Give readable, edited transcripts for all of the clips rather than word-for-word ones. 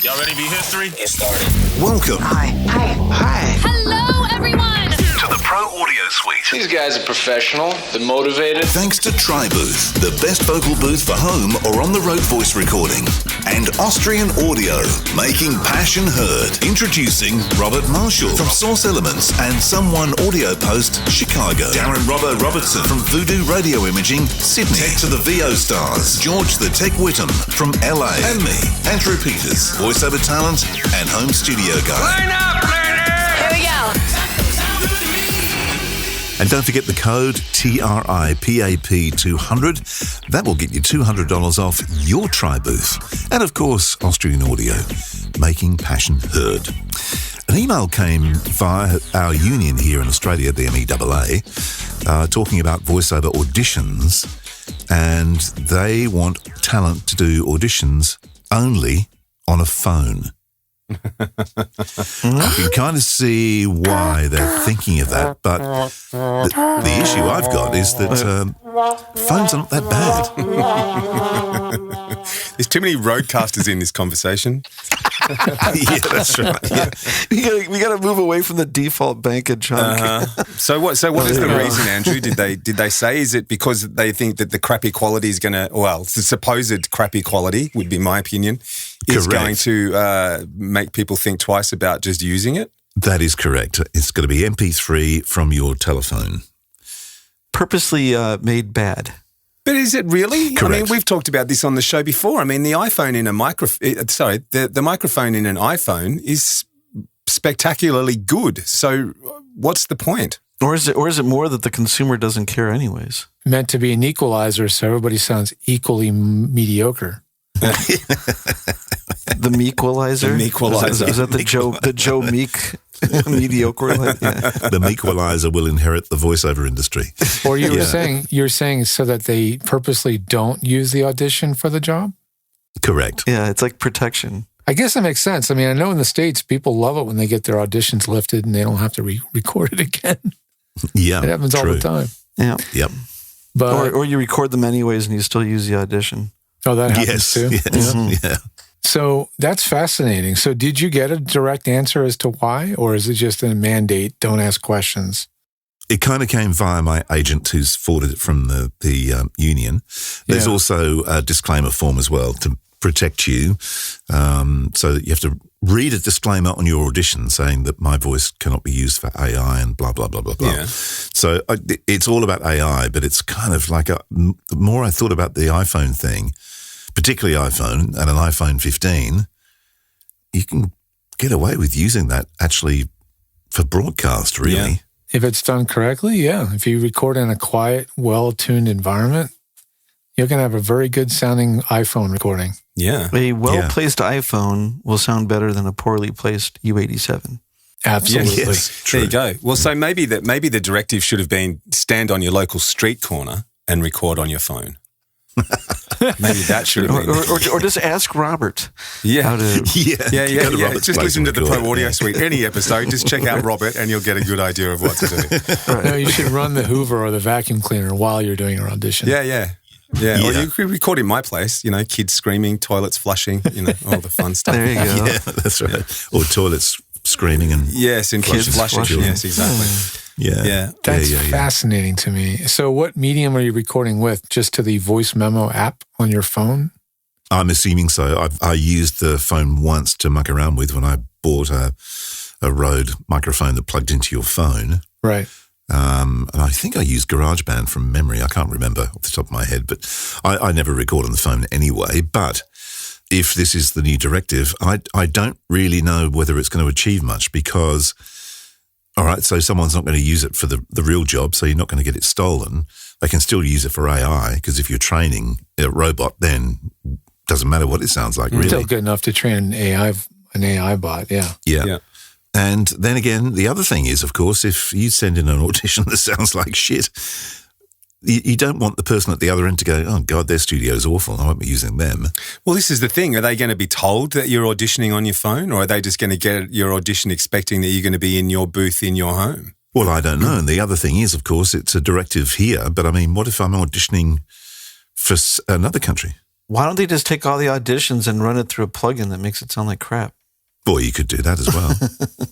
Y'all ready to be history? Get started. Welcome. Hi. Hello, everyone. To the Pro Audio Suite. These guys are professional. They're motivated. Thanks to TriBooth, the best vocal booth for home or on-the-road voice recording. And Austrian Audio, making passion heard. Introducing Robert Marshall from Source Elements and Someone Audio Post, Chicago. Darren Robbo Robertson from Voodoo Radio Imaging, Sydney. Tech to the VO stars, George the Tech Whittam from LA. And me, Andrew Peters, voiceover talent and home studio guy. Line up, ladies! Here we go. And don't forget the code TRIPAP200. That will get you $200 off your TriBooth. And of course, Austrian Audio, making passion heard. An email came via our union here in Australia, the MEAA, talking about voiceover auditions, and they want talent to do auditions only on a phone. I can kind of see why they're thinking of that, but the issue I've got is that phones are not that bad. There's too many roadcasters in this conversation. Yeah, that's right. Yeah. We got to move away from the default bank and chunk. So what is the reason, Andrew? Did they say, is it because they think that the crappy quality is going to, well, the supposed crappy quality would be my opinion, is going to make people think twice about just using it? That is correct. It's going to be MP3 from your telephone. Purposely made bad. But is it really? Correct. I mean, we've talked about this on the show before. I mean, the iPhone in a the microphone in an iPhone is spectacularly good. So what's the point? Or is it more that the consumer doesn't care anyways? Meant to be an equalizer so everybody sounds equally mediocre. The Meequalizer? The Meequalizer. Is that the Joe Meek mediocre? The Meequalizer will inherit the voiceover industry. Or you're saying so that they purposely don't use the audition for the job? Correct. Yeah, it's like protection. I guess that makes sense. I mean, I know in the States, people love it when they get their auditions lifted and they don't have to record it again. Yeah, It happens all the time. Yeah. Yep. But Or you record them anyways and you still use the audition. oh, that happens too. Yes. Yeah. Yeah. So that's fascinating. So did you get a direct answer as to why, or is it just a mandate, don't ask questions? It kind of came via my agent who's forwarded it from the union. There's also a disclaimer form as well to protect you, so that you have to read a disclaimer on your audition saying that my voice cannot be used for AI and blah, blah, blah, blah, blah. Yeah. So it's all about AI, but it's kind of like the more I thought about the iPhone thing, particularly iPhone and an iPhone 15, you can get away with using that actually for broadcast, really. Yeah. If it's done correctly, yeah. If you record in a quiet, well-tuned environment, you're going to have a very good sounding iPhone recording. Yeah. A well-placed iPhone will sound better than a poorly placed U87. Absolutely. Yes, true. There you go. Well, so maybe the directive should have been stand on your local street corner and record on your phone. Maybe that should have been. Or just ask Robert. Yeah. How to, Yeah. Just listen to the Pro Audio Yeah. Suite. Any episode, just check out Robert and you'll get a good idea of what to do. No, you should run the Hoover or the vacuum cleaner while you're doing your audition. Yeah. Or you could record in my place, kids screaming, toilets flushing, all the fun stuff. There you go. Yeah, that's right. Or toilets screaming and Yes, and kids flushing. Yes, exactly. yeah. That's fascinating to me. So what medium are you recording with? Just to the voice memo app on your phone? I'm assuming so. I used the phone once to muck around with when I bought a Rode microphone that plugged into your phone. Right. And I think I used GarageBand from memory. I can't remember off the top of my head, but I never record on the phone anyway. But if this is the new directive, I don't really know whether it's going to achieve much because, all right, so someone's not going to use it for the real job, so you're not going to get it stolen. They can still use it for AI because if you're training a robot, then it doesn't matter what it sounds like, really. Still good enough to train an AI bot, yeah. Yeah. And then again, the other thing is, of course, if you send in an audition that sounds like shit, you don't want the person at the other end to go, oh, God, their studio's awful. I won't be using them. Well, this is the thing. Are they going to be told that you're auditioning on your phone, or are they just going to get your audition expecting that you're going to be in your booth in your home? Well, I don't know. And the other thing is, of course, it's a directive here. But I mean, what if I'm auditioning for another country? Why don't they just take all the auditions and run it through a plugin that makes it sound like crap? Boy, you could do that as well.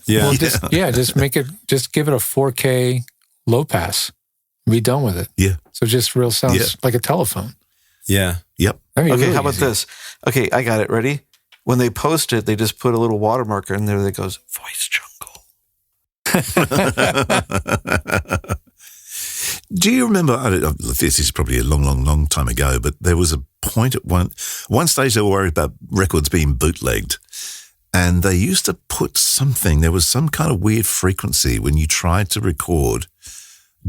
Well, just give it a 4K low pass. Be done with it. Yeah. So just real sounds like a telephone. Yeah. Yep. I mean, Okay, really how about easy. this? Okay, I got it. Ready? When they post it, they just put a little watermarker in there that goes, Voice Jungle. Do you remember, this is probably a long time ago, but there was a point at one stage they were worried about records being bootlegged. And they used to put there was some kind of weird frequency when you tried to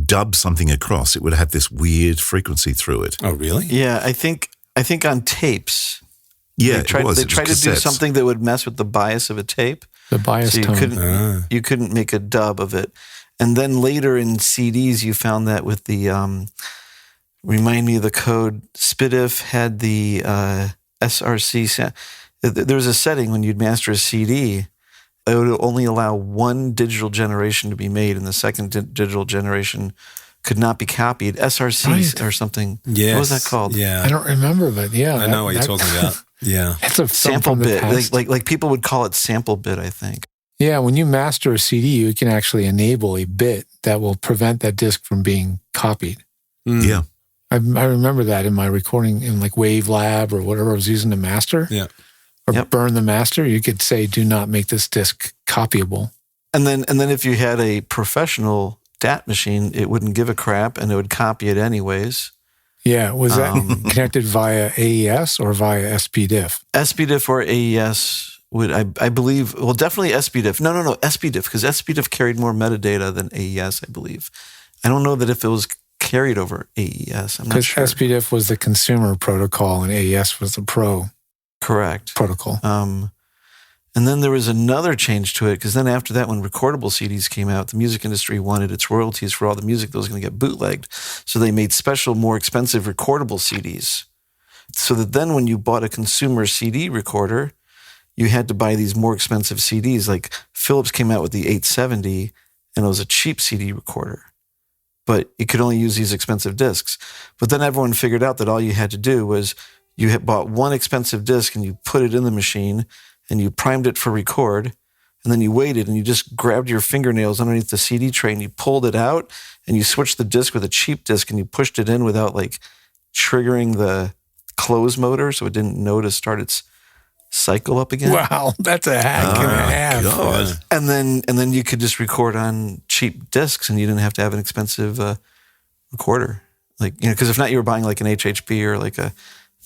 dub something across, it would have this weird frequency through it. Oh, really? Yeah, I think on tapes. Yeah, they tried to do cassettes. something that would mess with the bias of a tape. The bias So tone. you couldn't make a dub of it. And then later in CDs, you found that with the, remind me of the code, SPDIF had the SRC. There was a setting when you'd master a CD, it would only allow one digital generation to be made, and the second digital generation could not be copied. SRC or something. Yes. What was that called? Yeah. I don't remember, but yeah. I know what you're talking about. Yeah. That's a Sample from the bit. past. Like people would call it sample bit, I think. Yeah, when you master a CD, you can actually enable a bit that will prevent that disc from being copied. Mm. Yeah. I remember that in my recording in like Wave Lab or whatever I was using to master. Yeah. Or burn the master, you could say, do not make this disc copyable. And then if you had a professional DAT machine, it wouldn't give a crap and it would copy it anyways. Yeah, was that connected via AES or via SPDIF? SPDIF or AES would, I believe, well, definitely SPDIF. No, SPDIF, because SPDIF carried more metadata than AES, I believe. I don't know that if it was carried over AES. I'm not Because sure. SPDIF was the consumer protocol and AES was the pro Correct. protocol. And then there was another change to it, because then after that, when recordable CDs came out, the music industry wanted its royalties for all the music that was going to get bootlegged. So they made special, more expensive recordable CDs. So that then when you bought a consumer CD recorder, you had to buy these more expensive CDs. Like Philips came out with the 870, and it was a cheap CD recorder. But it could only use these expensive discs. But then everyone figured out that all you had to do was you had bought one expensive disc and you put it in the machine and you primed it for record, and then you waited and you just grabbed your fingernails underneath the CD tray and you pulled it out and you switched the disc with a cheap disc and you pushed it in without like triggering the close motor so it didn't know to start its cycle up again. Wow, that's a hack and a half. God. And then you could just record on cheap discs and you didn't have to have an expensive recorder. Like, because if not, you were buying like an HHP or like a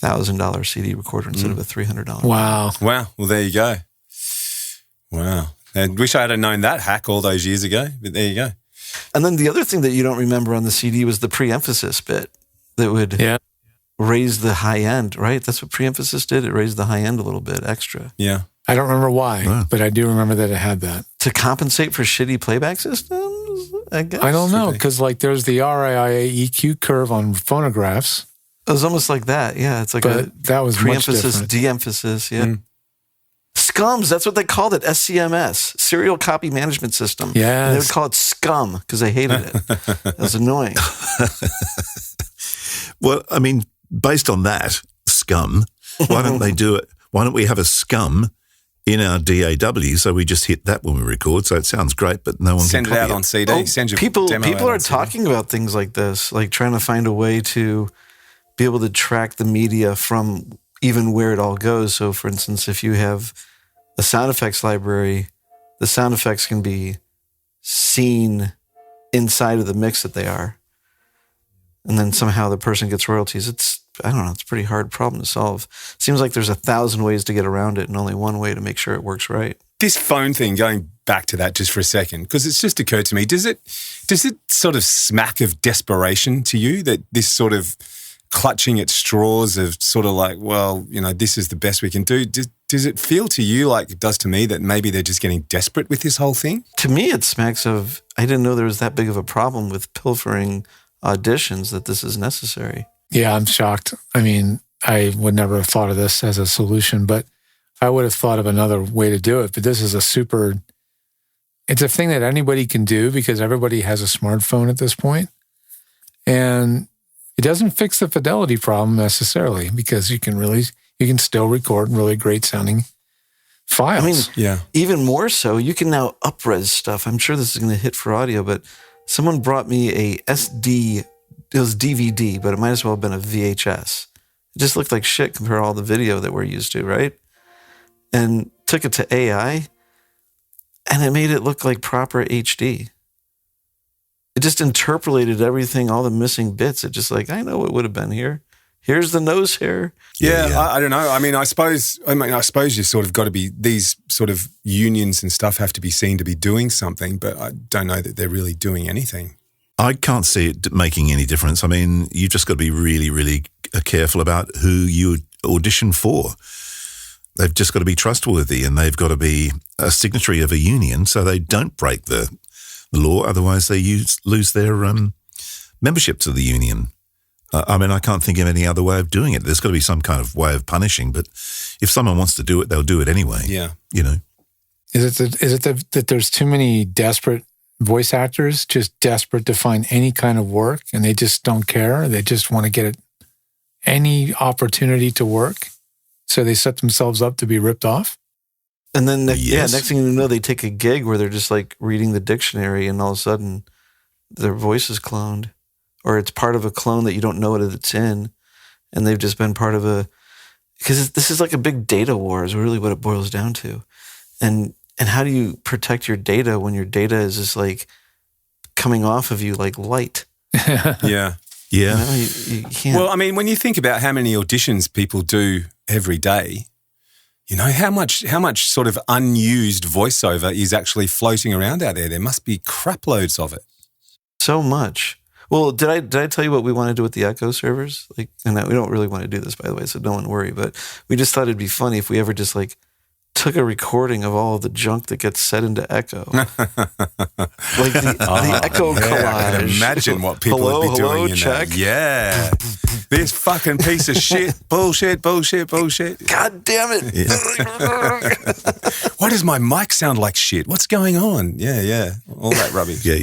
$1,000 CD recorder instead of a $300. Wow. Wow. Well, there you go. Wow. I wish I had known that hack all those years ago, but there you go. And then the other thing that you don't remember on the CD was the pre-emphasis bit that would raise the high end, right? That's what pre-emphasis did. It raised the high end a little bit extra. Yeah. I don't remember why, but I do remember that it had that. To compensate for shitty playback systems, I guess. I don't know, because like there's the RIA EQ curve on phonographs. It was almost like that. Yeah, it's like But a that was much pre-emphasis, different. de-emphasis. Yeah. SCUMS, that's what they called it. SCMS, Serial Copy Management System. Yes. And they would call it SCUM because they hated it. It was annoying. Well, I mean, based on that, scum, why don't they do it? Why don't we have a scum in our DAW so we just hit that when we record? So it sounds great, but no one Send can it copy out on CD. Oh, Send your people demo out are on CD. talking about things like this, like trying to find a way to be able to track the media from even where it all goes. So, for instance, if you have a sound effects library, the sound effects can be seen inside of the mix that they are. And then somehow the person gets royalties. It's a pretty hard problem to solve. Seems like there's 1,000 ways to get around it and only one way to make sure it works right. This phone thing, going back to that just for a second, because it's just occurred to me, does it sort of smack of desperation to you, that this sort of clutching at straws of sort of like, well, this is the best we can do? Does it feel to you like it does to me that maybe they're just getting desperate with this whole thing? To me, it smacks of, I didn't know there was that big of a problem with pilfering auditions that this is necessary. Yeah, I'm shocked. I mean, I would never have thought of this as a solution, but I would have thought of another way to do it. But this is it's a thing that anybody can do because everybody has a smartphone at this point. And It doesn't fix the fidelity problem necessarily, because you can still record really great sounding files. I mean, even more so, you can now up-res stuff. I'm sure this is going to hit for audio, but someone brought me a SD, it was DVD, but it might as well have been a VHS. It just looked like shit compared to all the video that we're used to, right? And took it to AI, and it made it look like proper HD. It just interpolated everything, all the missing bits. It just like, I know what would have been here. Here's the nose hair. Yeah. I don't know. I suppose you sort of got to be, these sort of unions and stuff have to be seen to be doing something, but I don't know that they're really doing anything. I can't see it making any difference. I mean, you've just got to be really, really careful about who you audition for. They've just got to be trustworthy, and they've got to be a signatory of a union so they don't break the law. Otherwise, they lose their membership to the union. I mean, I can't think of any other way of doing it. There's got to be some kind of way of punishing, but if someone wants to do it, they'll do it anyway. Yeah. You know. Is it that there's too many desperate voice actors, just desperate to find any kind of work, and they just don't care? They just want to get any opportunity to work, so they set themselves up to be ripped off? And then, next thing you know, they take a gig where they're just like reading the dictionary, and all of a sudden their voice is cloned, or it's part of a clone that you don't know what it's in, and they've just been part of because this is like a big data war is really what it boils down to. And how do you protect your data when your data is just like coming off of you like light? Yeah. You know, you can't. Well, I mean, when you think about how many auditions people do every day, you know, how much sort of unused voiceover is actually floating around out there? There must be crap loads of it. So much. Well, did I tell you what we want to do with the Echo servers? Like, and we don't really want to do this, by the way, so no one worry. But we just thought it'd be funny if we ever just like took a recording of all of the junk that gets set into Echo, like the Echo collage. I can imagine what people would be doing in check. that. Yeah, this fucking piece of shit, bullshit. God damn it! Yeah. Why does my mic sound like shit? What's going on? Yeah, all that rubbish. Yeah.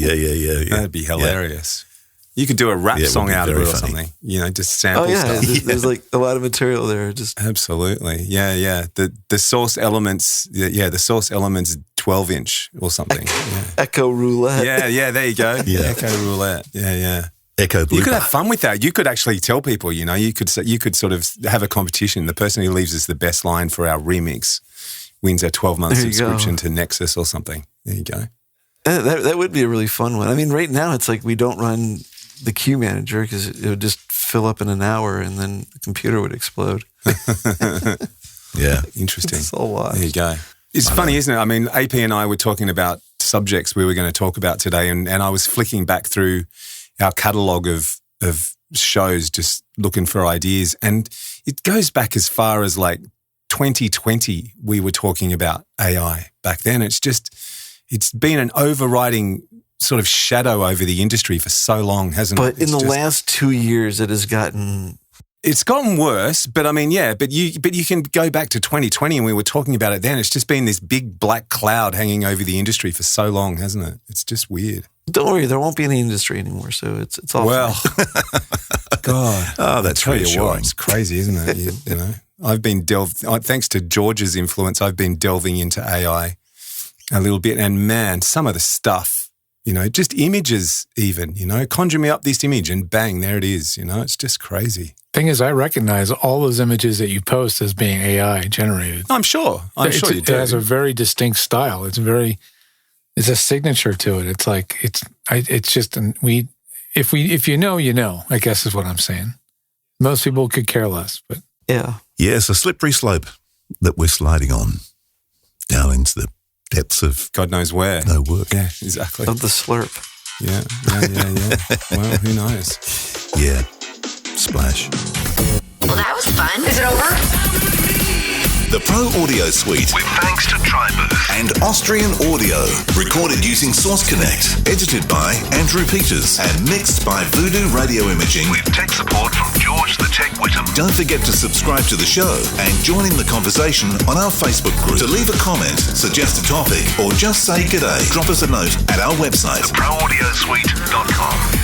That'd be hilarious. You could do a rap song out of it or something. You know, just sample stuff. There's like a lot of material there. Just absolutely, yeah. The source elements, the source elements 12-inch or something. Echo roulette. Yeah. There you go. Yeah. Echo roulette. Yeah. Echo blooper. You could have fun with that. You could actually tell people. You know, you could sort of have a competition. The person who leaves us the best line for our remix wins a 12-month subscription to Nexus or something. There you go. That would be a really fun one. I mean, right now it's like we don't run the queue manager because it would just fill up in an hour and then the computer would explode. Yeah. Interesting. It's a lot. There you go. It's funny, isn't it? I mean, AP and I were talking about subjects we were going to talk about today, and I was flicking back through our catalogue of shows just looking for ideas, and it goes back as far as like 2020 we were talking about AI back then. It's been an overriding sort of shadow over the industry for so long, hasn't it? But in the last 2 years, it has gotten... It's gotten worse, but I mean, yeah, but you can go back to 2020 and we were talking about it then. It's just been this big black cloud hanging over the industry for so long, hasn't it? It's just weird. Don't worry, there won't be any industry anymore, so it's all fine. God. Oh, that's reassuring. It's crazy, isn't it? You know, I've been thanks to George's influence, I've been delving into AI a little bit, and man, some of the stuff, you know, just images even, you know, conjure me up this image and bang, there it is, you know, it's just crazy. Thing is, I recognize all those images that you post as being AI generated. I'm sure you do. It has a very distinct style. It's a signature to it. It's like, if you know, you know, I guess is what I'm saying. Most people could care less, but. Yeah. Yeah, it's a slippery slope that we're sliding on down into the depths of God knows where. No work. Yeah, exactly. Of the slurp. Yeah. Well, who knows? Yeah. Splash. Well, that was fun. Is it over? The Pro Audio Suite with thanks to Tribooth and Austrian Audio. Recorded using Source Connect. Edited by Andrew Peters and mixed by Voodoo Radio Imaging with tech support from George the Tech Whittam. Don't forget to subscribe to the show and join in the conversation on our Facebook group. To leave a comment, suggest a topic, or just say g'day, drop us a note at our website, theproaudiosuite.com.